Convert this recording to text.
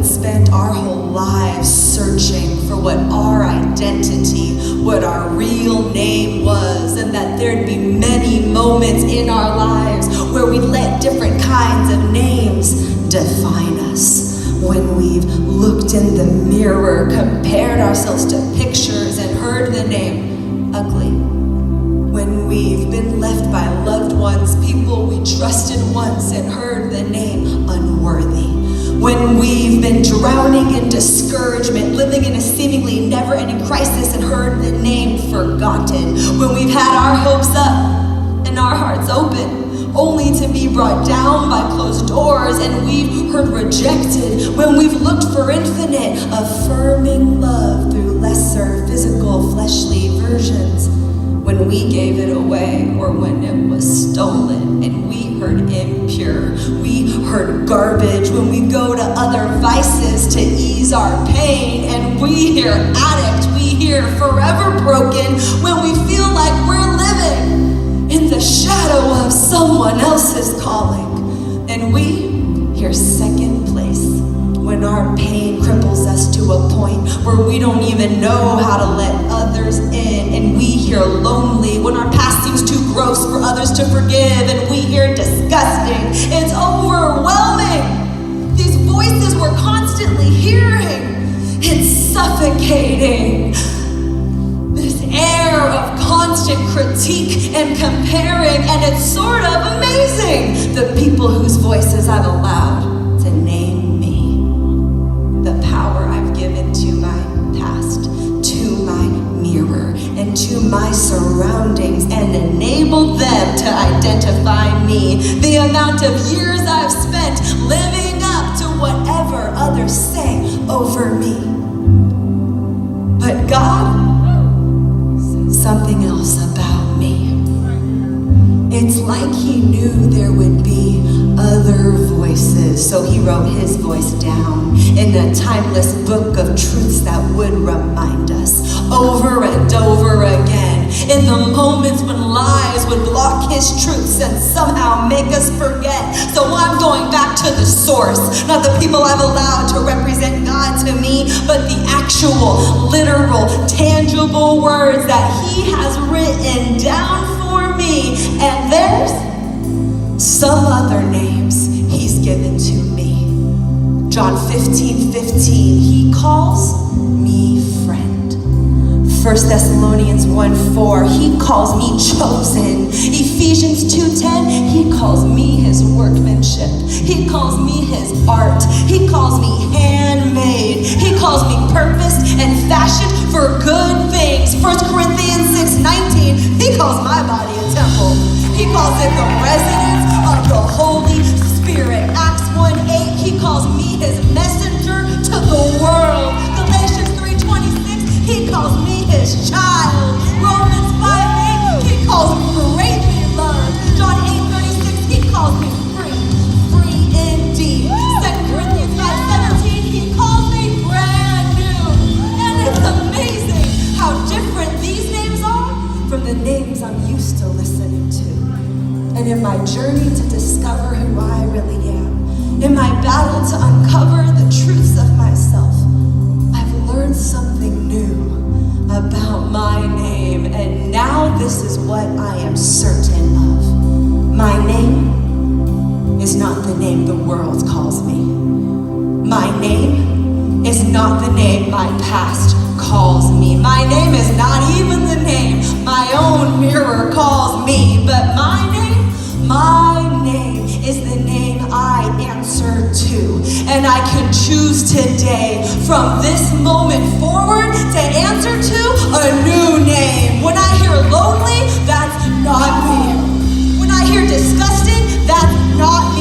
would spend our whole lives searching for what our identity, what our real name was, and that there'd be many moments in our lives where we let different kinds of names define us. When we've looked in the mirror, compared ourselves to pictures, and heard the name ugly. When we've been left by loved ones, people we trusted once, and heard the name unworthy. When we've been drowning in discouragement, living in a seemingly never-ending crisis, and heard the name forgotten. When we've had our hopes up and our hearts open, only to be brought down by closed doors, and we've heard rejected. When we've looked for infinite, affirming love through lesser physical, fleshly versions. When we gave it away, or when it was stolen, and we heard impure, we heard garbage. When we go to other vices to ease our pain, and we hear addict, we hear forever broken. When we feel like we're living in the shadow of someone else's calling, and we hear second place. When our pain cripples us to a point where we don't even know how to let others in, and we hear lonely. When our past seems too gross for others to forgive, and we hear disgusting. It's overwhelming. These voices we're constantly hearing, it's suffocating. This air of constant critique and comparing, and it's sort of amazing. The people whose voices I've allowed to name me, the power I've given to my past, to my mirror, and to my surroundings, and enabled them to identify me. The amount of years I've spent living up to whatever others say over me. But God, something else about me. It's like he knew there would be other voices, so he wrote his voice down in a timeless book of truths that would remind us over and over again. In the moments when lies would block his truths and somehow make us forget. So I'm going back to the source, not the people I've allowed to represent God to me, but the actual, literal, tangible words that he has written down for me. And there's some other names he's given to me. John 15:15, he calls me friend. 1 Thessalonians 1:4, he calls me chosen. Ephesians 2:10, he calls me his workmanship. He calls me his art. He calls me handmade. He calls me purposed and fashioned for good things. 1 Corinthians 6:19, he calls my body a temple. He calls it the residence of the Holy Spirit. Acts 1:8, he calls me his messenger to the world. Galatians 3:26, he calls me his child. Romans 5:8, he calls me greatly loved. John 8:36, he calls me free, free indeed. 2 Corinthians 5:17, he calls me brand new. And it's amazing how different these names are from the names I'm used to listening to. And in my journey to discover who I really am, in my battle to uncover the truths of myself, I've learned something new about my name, and now this is what I am certain of. My name is not the name the world calls me. My name is not the name my past calls me. My name is not even the name my own mirror calls me, but my name is the name I answer to. And I can choose today, from this moment forward, to answer to a new name. When I hear lonely, that's not me. When I hear disgusting, that's not